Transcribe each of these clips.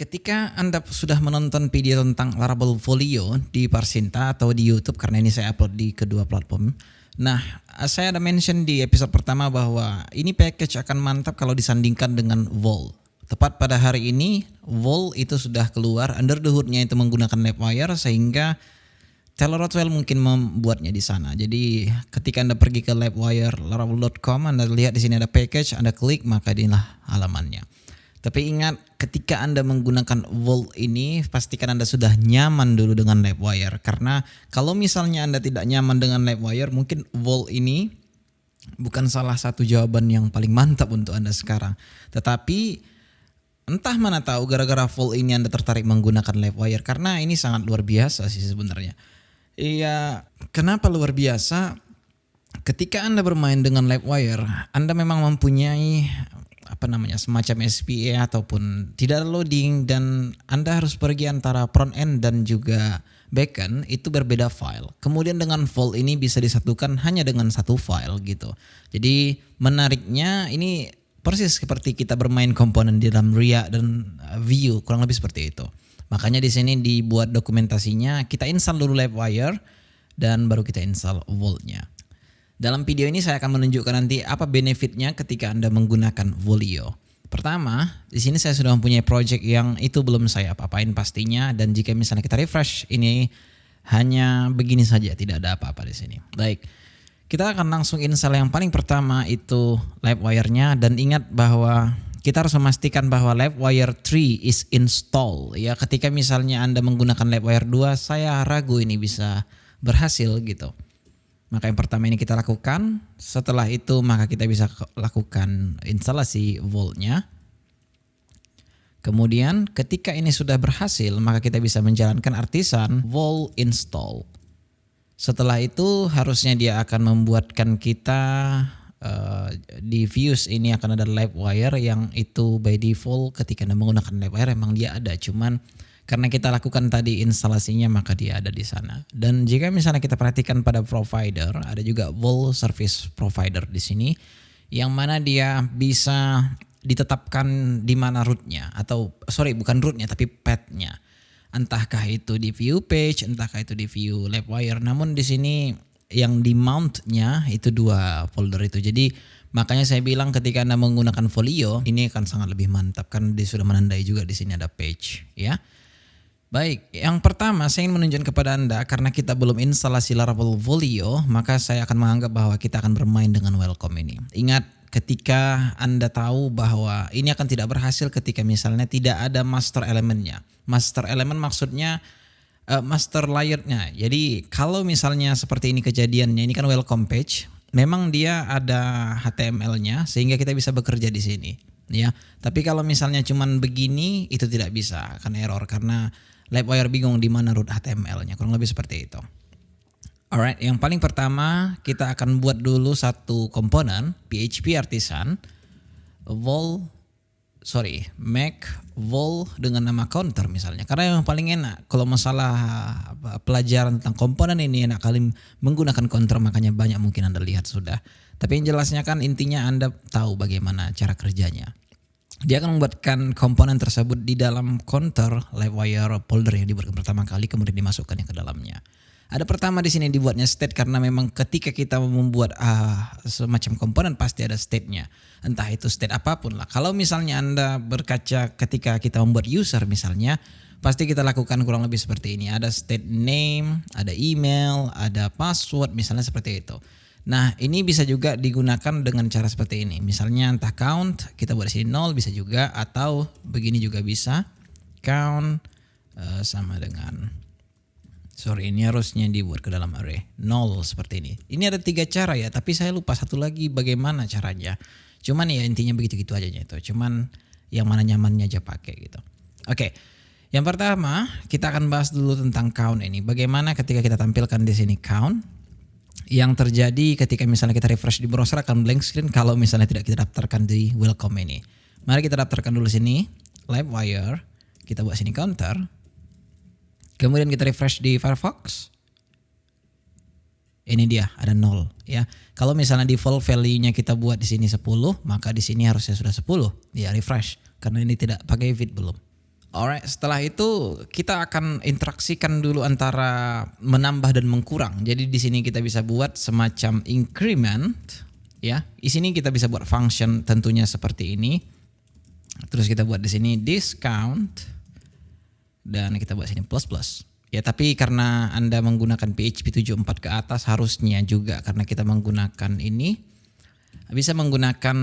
Ketika Anda sudah menonton video tentang Laravel Folio di Parsinta atau di YouTube, karena ini saya upload di kedua platform. Nah, saya ada mention di episode pertama bahwa ini package akan mantap kalau disandingkan dengan Vol. Tepat pada hari ini, Vol itu sudah keluar, under the hood-nya itu menggunakan Livewire, sehingga Taylor Rothwell mungkin membuatnya di sana. Jadi ketika Anda pergi ke Livewire laravel.com, Anda lihat di sini ada package, Anda klik, maka inilah halamannya. Tapi ingat, ketika Anda menggunakan Vol ini, pastikan Anda sudah nyaman dulu dengan Livewire. Karena kalau misalnya Anda tidak nyaman dengan Livewire, mungkin Vol ini bukan salah satu jawaban yang paling mantap untuk Anda sekarang. Tetapi entah mana tahu gara-gara Vol ini Anda tertarik menggunakan Livewire. Karena ini sangat luar biasa sih sebenarnya. Iya, kenapa luar biasa? Ketika Anda bermain dengan Livewire, Anda memang mempunyai semacam SPA ataupun tidak loading, dan Anda harus pergi antara front end dan juga back end, itu berbeda file. Kemudian dengan Vol ini bisa disatukan hanya dengan satu file gitu. Jadi menariknya ini persis seperti kita bermain komponen di dalam React dan Vue, kurang lebih seperti itu. Makanya di sini dibuat dokumentasinya, kita install dulu Livewire dan baru kita install Vol-nya. Dalam video ini saya akan menunjukkan nanti apa benefitnya ketika Anda menggunakan Volio. Pertama, di sini saya sudah mempunyai project yang itu belum saya apa-apain pastinya, dan jika misalnya kita refresh, ini hanya begini saja, tidak ada apa-apa di sini. Baik, kita akan langsung install yang paling pertama itu Livewire-nya, dan ingat bahwa kita harus memastikan bahwa Livewire 3 is install. Ya, ketika misalnya Anda menggunakan Livewire 2, saya ragu ini bisa berhasil gitu. Maka yang pertama ini kita lakukan. Setelah itu maka kita bisa lakukan instalasi Vol-nya. Kemudian ketika ini sudah berhasil, maka kita bisa menjalankan artisan Vol install. Setelah itu harusnya dia akan membuatkan kita di views ini akan ada Livewire, yang itu by default ketika Anda menggunakan Livewire emang dia ada, cuman karena kita lakukan tadi instalasinya maka dia ada di sana. Dan jika misalnya kita perhatikan pada provider, ada juga Vol Service Provider di sini, yang mana dia bisa ditetapkan di mana rootnya, atau bukan rootnya tapi path-nya. Entahkah itu di view page, entahkah itu di view Livewire. Namun di sini yang di mount-nya itu dua folder itu. Jadi makanya saya bilang ketika Anda menggunakan Folio ini akan sangat lebih mantap, karena dia sudah menandai juga di sini ada page, ya. Baik, yang pertama saya ingin menunjukkan kepada Anda, karena kita belum instalasi Laravel Folio, maka saya akan menganggap bahwa kita akan bermain dengan welcome ini. Ingat, ketika Anda tahu bahwa ini akan tidak berhasil ketika misalnya tidak ada master elemennya. Master element maksudnya master layer-nya. Jadi kalau misalnya seperti ini kejadiannya, ini kan welcome page, memang dia ada HTML-nya sehingga kita bisa bekerja di sini, ya. Tapi kalau misalnya cuman begini itu tidak bisa, akan error karena Livewire bingung di mana root HTML-nya, kurang lebih seperti itu. Alright, yang paling pertama kita akan buat dulu satu komponen PHP artisan make Vol dengan nama counter misalnya. Karena yang paling enak kalau masalah pelajaran tentang komponen ini enak kali menggunakan counter, makanya banyak mungkin Anda lihat sudah. Tapi yang jelasnya kan intinya Anda tahu bagaimana cara kerjanya. Dia akan membuatkan komponen tersebut di dalam counter Livewire folder yang dibuat pertama kali, kemudian dimasukkannya ke dalamnya. Ada pertama di sini dibuatnya state, karena memang ketika kita membuat semacam komponen pasti ada state-nya. Entah itu state apapun lah. Kalau misalnya Anda berkaca ketika kita membuat user misalnya, pasti kita lakukan kurang lebih seperti ini. Ada state name, ada email, ada password misalnya seperti itu. Nah, ini bisa juga digunakan dengan cara seperti ini. Misalnya entah count, kita buat di sini 0 bisa juga, atau begini juga bisa. Count sama dengan, ini harusnya dibuat ke dalam array 0 seperti ini. Ini ada 3 cara ya, tapi saya lupa satu lagi bagaimana caranya. Cuman ya intinya begitu-gitu aja itu. Cuman yang mana nyamannya aja pakai gitu. Oke. Yang pertama, kita akan bahas dulu tentang count ini. Bagaimana ketika kita tampilkan di sini count, yang terjadi ketika misalnya kita refresh di browser akan blank screen kalau misalnya tidak kita daftarkan di welcome ini. Mari kita daftarkan dulu sini Livewire, kita buat sini counter. Kemudian kita refresh di Firefox. Ini dia ada 0 ya. Kalau misalnya default value-nya kita buat di sini 10, maka di sini harusnya sudah 10. Ya refresh karena ini tidak pakai vid belum. Alright, setelah itu kita akan interaksikan dulu antara menambah dan mengkurang. Jadi di sini kita bisa buat semacam increment, ya. Di sini kita bisa buat function tentunya seperti ini. Terus kita buat di sini discount dan kita buat sini plus plus. Ya, tapi karena Anda menggunakan PHP 7.4 ke atas harusnya juga karena kita menggunakan ini bisa menggunakan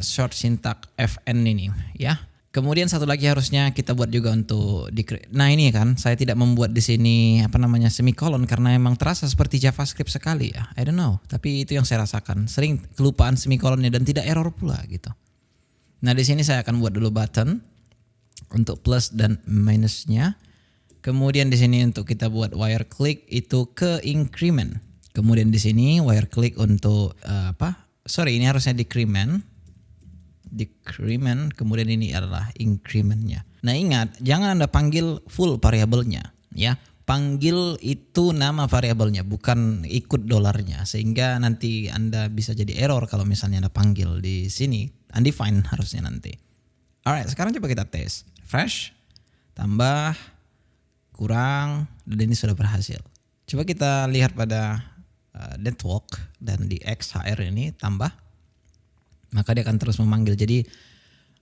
short syntax fn ini, ya. Kemudian satu lagi harusnya kita buat juga untuk nah ini kan saya tidak membuat di sini semikolon karena emang terasa seperti JavaScript sekali ya. I don't know, tapi itu yang saya rasakan. Sering kelupaan semikolonnya dan tidak error pula gitu. Nah, di sini saya akan buat dulu button untuk plus dan minusnya. Kemudian di sini untuk kita buat wire click itu ke increment. Kemudian di sini wire click untuk ini harusnya decrement, kemudian ini adalah incrementnya. Nah, ingat jangan Anda panggil full variabelnya, ya. Panggil itu nama variabelnya, bukan ikut dolarnya, sehingga nanti Anda bisa jadi error kalau misalnya Anda panggil di sini undefined harusnya nanti. Alright, sekarang coba kita tes. Refresh, tambah, kurang, dan ini sudah berhasil. Coba kita lihat pada network dan di XHR ini tambah, maka dia akan terus memanggil. Jadi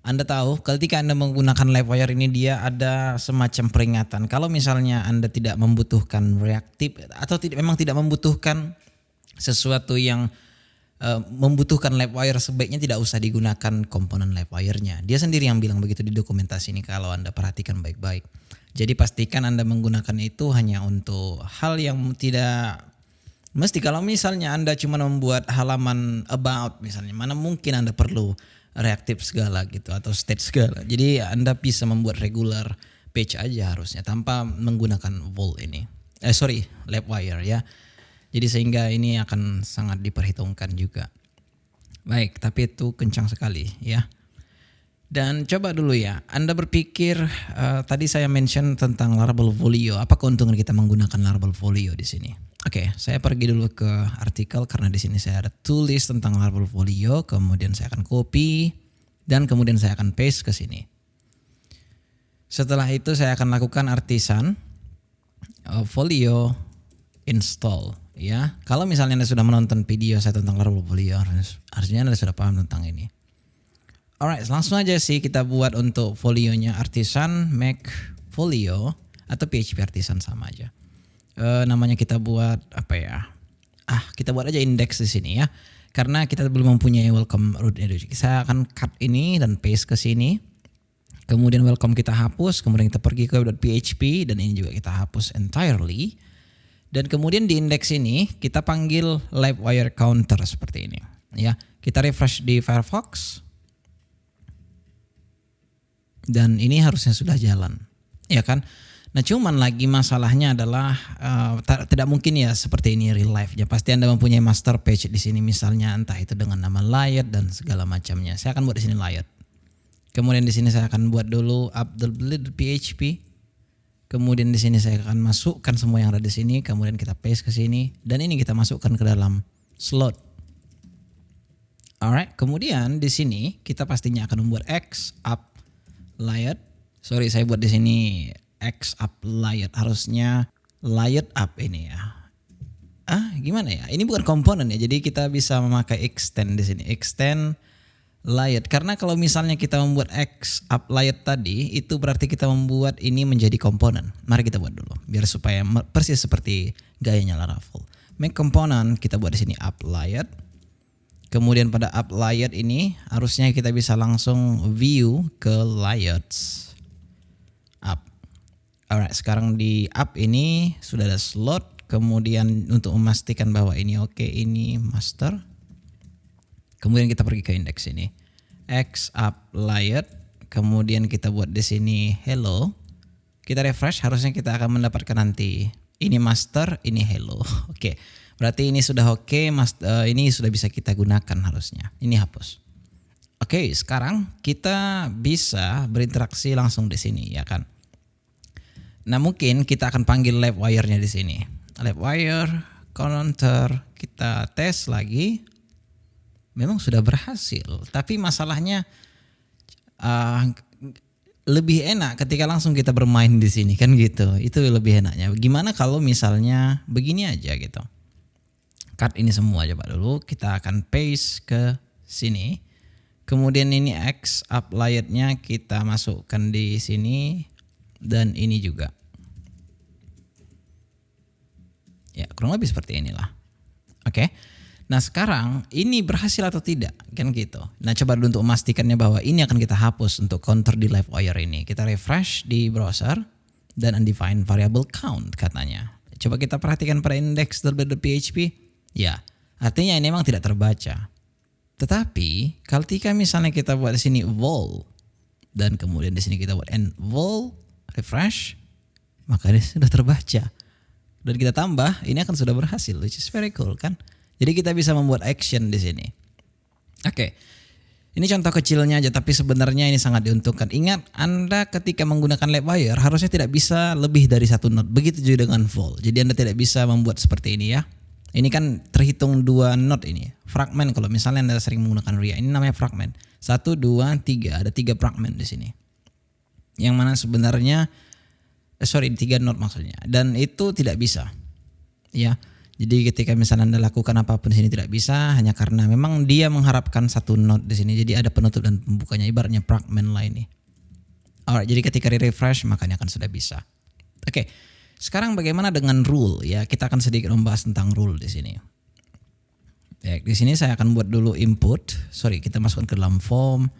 Anda tahu ketika Anda menggunakan Livewire ini dia ada semacam peringatan. Kalau misalnya Anda tidak membutuhkan reaktif atau memang tidak membutuhkan sesuatu yang membutuhkan Livewire, sebaiknya tidak usah digunakan komponen Livewire-nya. Dia sendiri yang bilang begitu di dokumentasi ini kalau Anda perhatikan baik-baik. Jadi pastikan Anda menggunakan itu hanya untuk hal yang tidak mesti. Kalau misalnya Anda cuma membuat halaman about misalnya, mana mungkin Anda perlu reaktif segala gitu atau state segala. Jadi Anda bisa membuat regular page aja harusnya tanpa menggunakan vol ini. Livewire ya. Jadi sehingga ini akan sangat diperhitungkan juga. Baik, tapi itu kencang sekali ya. Dan coba dulu ya, Anda berpikir tadi saya mention tentang Laravel Folio. Apa keuntungan kita menggunakan Laravel Folio di sini? Oke, saya pergi dulu ke artikel karena di sini saya ada tulis tentang Laravel Folio. Kemudian saya akan copy dan kemudian saya akan paste ke sini. Setelah itu saya akan lakukan artisan Folio install. Ya, kalau misalnya Anda sudah menonton video saya tentang Laravel Folio, harusnya Anda sudah paham tentang ini. Alright, langsung aja sih kita buat untuk folionya artisan make folio atau PHP artisan sama aja. Namanya kita buat apa ya? Kita buat aja index di sini ya. Karena kita belum mempunyai welcome root edge. Saya akan cut ini dan paste ke sini. Kemudian welcome kita hapus, kemudian kita pergi ke .php dan ini juga kita hapus entirely. Dan kemudian di index ini kita panggil Livewire counter seperti ini ya. Kita refresh di Firefox. Dan ini harusnya sudah jalan, ya kan? Nah, cuman lagi masalahnya adalah tidak mungkin ya seperti ini real life. Ya pasti Anda mempunyai master page di sini misalnya, entah itu dengan nama layout dan segala macamnya. Saya akan buat di sini layout. Kemudian di sini saya akan buat dulu app.php. Kemudian di sini saya akan masukkan semua yang ada di sini. Kemudian kita paste ke sini dan ini kita masukkan ke dalam slot. Alright. Kemudian di sini kita pastinya akan membuat x app layout. Saya buat di sini X up layout, harusnya layout up ini ya. Gimana ya? Ini bukan komponen ya. Jadi kita bisa memakai extend di sini. Extend layout. Karena kalau misalnya kita membuat X up layout tadi, itu berarti kita membuat ini menjadi komponen. Mari kita buat dulu biar supaya persis seperti gayanya Laravel. Make component kita buat di sini up layout. Kemudian pada app layout ini harusnya kita bisa langsung view ke layouts app. Alright, sekarang di app ini sudah ada slot. Kemudian untuk memastikan bahwa ini oke, ini master. Kemudian kita pergi ke index ini. X app layout. Kemudian kita buat di sini hello. Kita refresh, harusnya kita akan mendapatkan nanti ini master, ini hello. Oke. Berarti ini sudah oke, ini sudah bisa kita gunakan harusnya. Ini hapus. Oke, sekarang kita bisa berinteraksi langsung di sini ya kan. Nah, mungkin kita akan panggil Livewire-nya di sini. Livewire counter, kita tes lagi. Memang sudah berhasil, tapi masalahnya lebih enak ketika langsung kita bermain di sini kan gitu. Itu lebih enaknya. Gimana kalau misalnya begini aja gitu. Cut ini semua coba dulu. Kita akan paste ke sini. Kemudian ini X apply-nya kita masukkan di sini dan ini juga. Ya, kurang lebih seperti inilah. Oke. Nah sekarang ini berhasil atau tidak kan gitu. Nah coba dulu untuk memastikannya bahwa ini akan kita hapus untuk counter di LiveWire ini. Kita refresh di browser dan undefined variable count katanya. Coba kita perhatikan pada index.php. Ya artinya ini memang tidak terbaca. Tetapi ketika misalnya kita buat di sini vol dan kemudian di sini kita buat end vol refresh, maka ini sudah terbaca. Dan kita tambah ini akan sudah berhasil, which is very cool kan. Jadi kita bisa membuat action di sini. Oke. Ini contoh kecilnya aja tapi sebenarnya ini sangat diuntungkan. Ingat Anda ketika menggunakan LiveWire harusnya tidak bisa lebih dari satu node. Begitu juga dengan vol. Jadi Anda tidak bisa membuat seperti ini ya. Ini kan terhitung 2 node ini. Fragment kalau misalnya Anda sering menggunakan RIA. Ini namanya fragment. 1, 2, 3. Ada 3 fragment di sini. Yang mana sebenarnya 3 node maksudnya. Dan itu tidak bisa. Ya. Jadi ketika misalnya Anda lakukan apapun di sini tidak bisa hanya karena memang dia mengharapkan satu node di sini. Jadi ada penutup dan pembukanya ibaratnya fragment lain nih. Alright, jadi ketika di refresh makanya akan sudah bisa. Oke. Sekarang bagaimana dengan rule ya? Kita akan sedikit membahas tentang rule di sini. Ya, di sini saya akan buat dulu input. Kita masukkan ke dalam form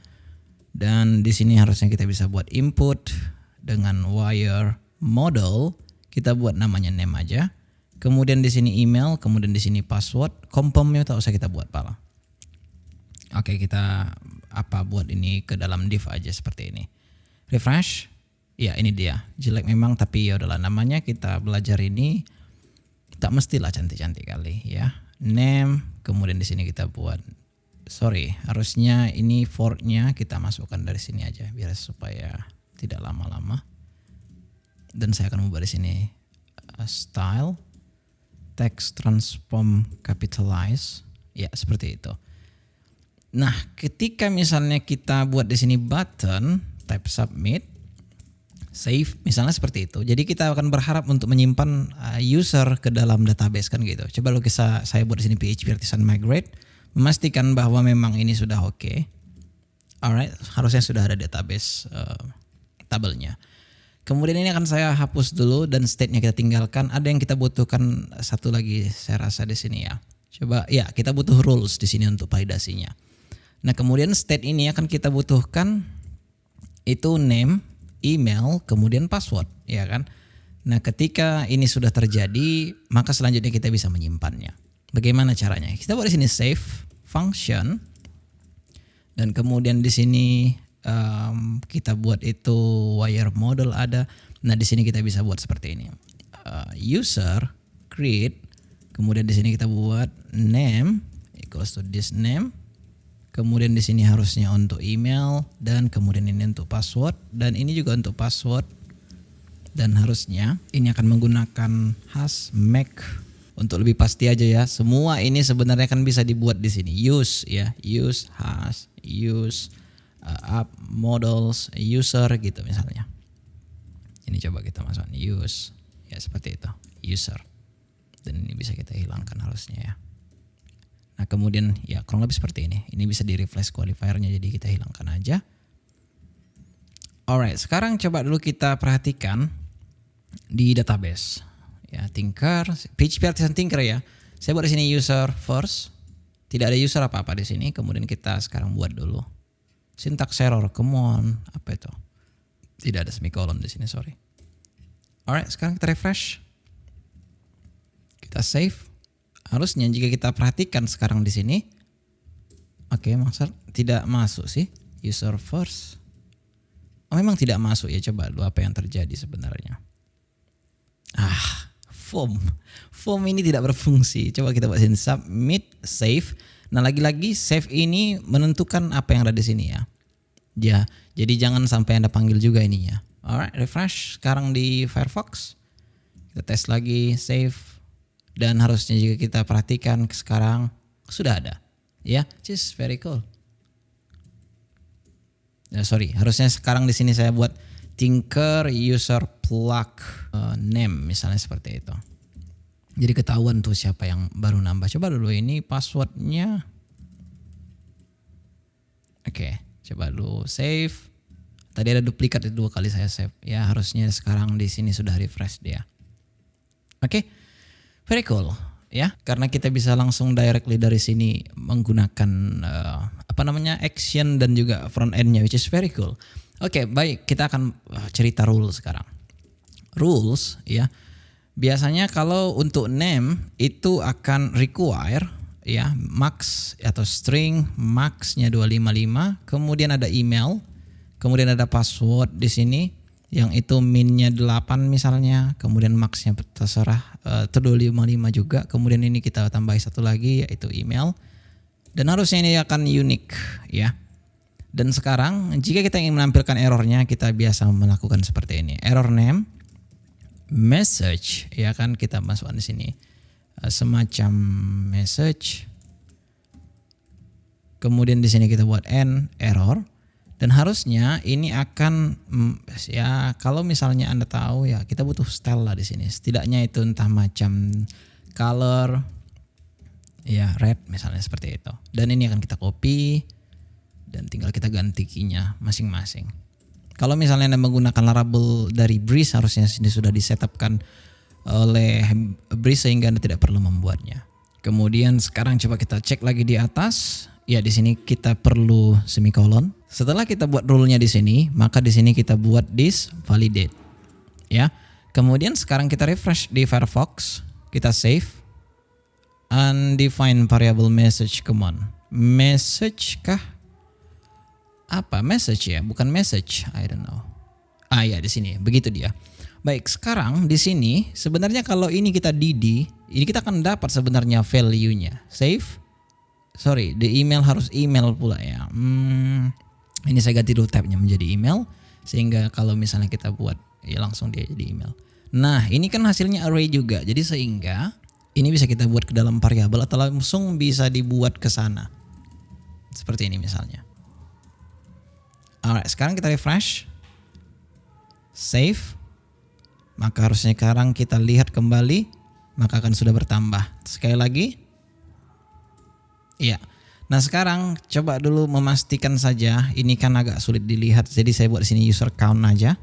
dan di sini harusnya kita bisa buat input dengan wire model. Kita buat namanya name aja. Kemudian di sini email, kemudian di sini password, compomnya tak usah kita buat pala. Oke, kita buat ini ke dalam div aja seperti ini. Refresh. Ya, ini dia. Jelek memang tapi ya udahlah namanya kita belajar ini tak mestilah cantik-cantik kali ya. Name, kemudian di sini kita buat harusnya ini for-nya kita masukkan dari sini aja biar supaya tidak lama-lama. Dan saya akan membuat di sini style text transform capitalize ya seperti itu. Nah, ketika misalnya kita buat di sini button type submit save misalnya seperti itu. Jadi kita akan berharap untuk menyimpan user ke dalam database kan gitu. Coba lu saya buat di sini PHP artisan migrate memastikan bahwa memang ini sudah oke. Alright, harusnya sudah ada database tabelnya. Kemudian ini akan saya hapus dulu dan state-nya kita tinggalkan. Ada yang kita butuhkan satu lagi saya rasa di sini ya. Coba ya kita butuh rules di sini untuk validasinya. Nah kemudian state ini akan kita butuhkan itu name, email, kemudian password ya kan. Nah ketika ini sudah terjadi maka selanjutnya kita bisa menyimpannya. Bagaimana caranya? Kita buat di sini save function dan kemudian di sini kita buat itu wire model ada. Nah di sini kita bisa buat seperti ini. User create, kemudian di sini kita buat name equals to this name. Kemudian di sini harusnya untuk email dan kemudian ini untuk password dan ini juga untuk password. Dan harusnya ini akan menggunakan hash make untuk lebih pasti aja ya. Semua ini sebenarnya kan bisa dibuat di sini. Use ya, use hash, use app models user gitu misalnya. Ini coba kita masukkan use ya seperti itu user dan ini bisa kita hilangkan harusnya ya. Nah kemudian ya kurang lebih seperti ini. Ini bisa di refresh qualifiernya jadi kita hilangkan aja. Alright, sekarang coba dulu kita perhatikan di database ya Tinker PHP artisan Tinker ya. Saya buat di sini user first. Tidak ada user apa-apa di sini. Kemudian kita sekarang buat dulu syntax error, come on, apa itu? Tidak ada semicolon di sini, sorry. Alright, sekarang kita refresh. Kita save. Harusnya jika kita perhatikan sekarang di sini, oke, masa tidak masuk sih user first. Oh, memang tidak masuk ya. Coba dulu apa yang terjadi sebenarnya. Form ini tidak berfungsi. Coba kita buat sini submit save. Nah lagi-lagi save ini menentukan apa yang ada di sini ya. Ya, jadi jangan sampai Anda panggil juga ininya. Alright, refresh sekarang di Firefox. Kita tes lagi, save. Dan harusnya jika kita perhatikan sekarang sudah ada. Ya, just very cool. Harusnya sekarang di sini saya buat Tinker user plug name misalnya seperti itu. Jadi ketahuan tuh siapa yang baru nambah. Coba dulu ini passwordnya. Oke, coba dulu save. Tadi ada duplikat 2 kali saya save. Ya harusnya sekarang di sini sudah refresh dia. Oke, very cool ya. Karena kita bisa langsung directly dari sini menggunakan action dan juga front endnya, which is very cool. Oke, baik, kita akan cerita rules sekarang. Rules ya. Biasanya kalau untuk name itu akan require ya max atau string maxnya 255, kemudian ada email, kemudian ada password di sini yang itu minnya 8 misalnya, kemudian maxnya terserah 255 juga, kemudian ini kita tambahin satu lagi yaitu email, dan harusnya ini akan unik ya. Dan sekarang jika kita ingin menampilkan errornya, kita biasa melakukan seperti ini. Error name message ya kan, kita masukkan di sini semacam message. Kemudian di sini kita buat end error, dan harusnya ini akan ya kalau misalnya Anda tahu ya, kita butuh style lah di sini. Setidaknya itu entah macam color ya, red misalnya seperti itu. Dan ini akan kita copy dan tinggal kita ganti key-nya masing-masing. Kalau misalnya Anda menggunakan Laravel dari Breeze, harusnya ini sudah disetupkan oleh Breeze sehingga Anda tidak perlu membuatnya. Kemudian sekarang coba kita cek lagi di atas. Ya, di sini kita perlu semicolon. Setelah kita buat rule-nya di sini, maka di sini kita buat this validate. Ya. Kemudian sekarang kita refresh di Firefox, kita save undefined variable message command. Message kah? Apa message ya? Bukan message, I don't know. Ya di sini, begitu dia. Baik, sekarang di sini sebenarnya kalau ini kita dd, ini kita akan dapat sebenarnya value-nya. Save. Sorry, di email harus email pula ya. Ini saya ganti dulu tab-nya menjadi email sehingga kalau misalnya kita buat ya langsung dia jadi email. Nah, ini kan hasilnya array juga. Jadi sehingga ini bisa kita buat ke dalam variabel atau langsung bisa dibuat ke sana. Seperti ini misalnya. Alright, sekarang kita refresh, save, maka harusnya sekarang kita lihat kembali, maka akan sudah bertambah. Sekali lagi, iya. Nah sekarang coba dulu memastikan saja, ini kan agak sulit dilihat, jadi saya buat di sini user count aja.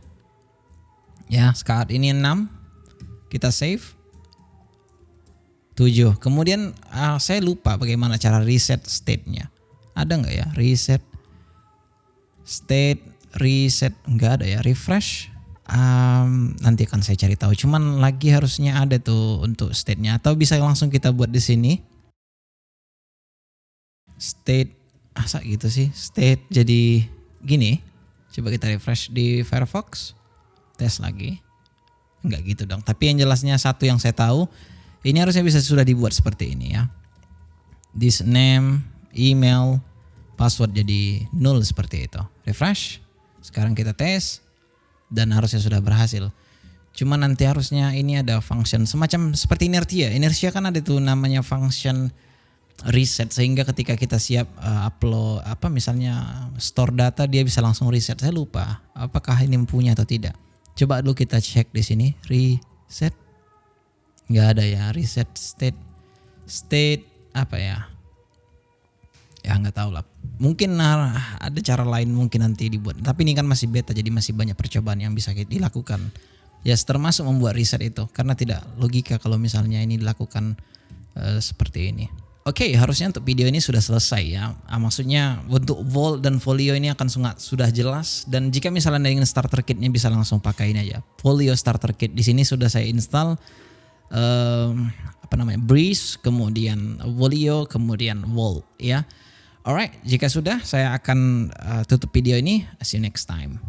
Ya, saat ini 6, kita save, 7. Kemudian saya lupa bagaimana cara reset state-nya. Ada nggak ya reset? State reset enggak ada ya. Refresh nanti akan saya cari tahu, cuman lagi harusnya ada tuh untuk state-nya, atau bisa langsung kita buat di sini state gitu sih, state jadi gini. Coba kita refresh di Firefox, tes lagi, enggak gitu dong. Tapi yang jelasnya satu yang saya tahu, ini harusnya bisa sudah dibuat seperti ini ya. This name, email, password jadi 0 seperti itu. Refresh. Sekarang kita tes dan harusnya sudah berhasil. Cuma nanti harusnya ini ada function semacam seperti inertia. Inertia kan ada tuh namanya function reset, sehingga ketika kita siap upload misalnya store data, dia bisa langsung reset. Saya lupa apakah ini mempunyai atau tidak. Coba dulu kita cek di sini reset. Nggak ada ya reset state apa ya? Ya nggak tahu lah. Mungkin ada cara lain mungkin nanti dibuat. Tapi ini kan masih beta, jadi masih banyak percobaan yang bisa dilakukan. Ya termasuk membuat riset itu, karena tidak logika kalau misalnya ini dilakukan seperti ini. Oke, harusnya untuk video ini sudah selesai ya. Maksudnya untuk Vault dan Folio ini akan sudah jelas. Dan jika misalnya ingin starter kitnya bisa langsung pakai ini aja. Folio starter kit. Di sini sudah saya install Breeze, kemudian Folio, kemudian Vault ya. Alright, jika sudah saya akan tutup video ini. See you next time.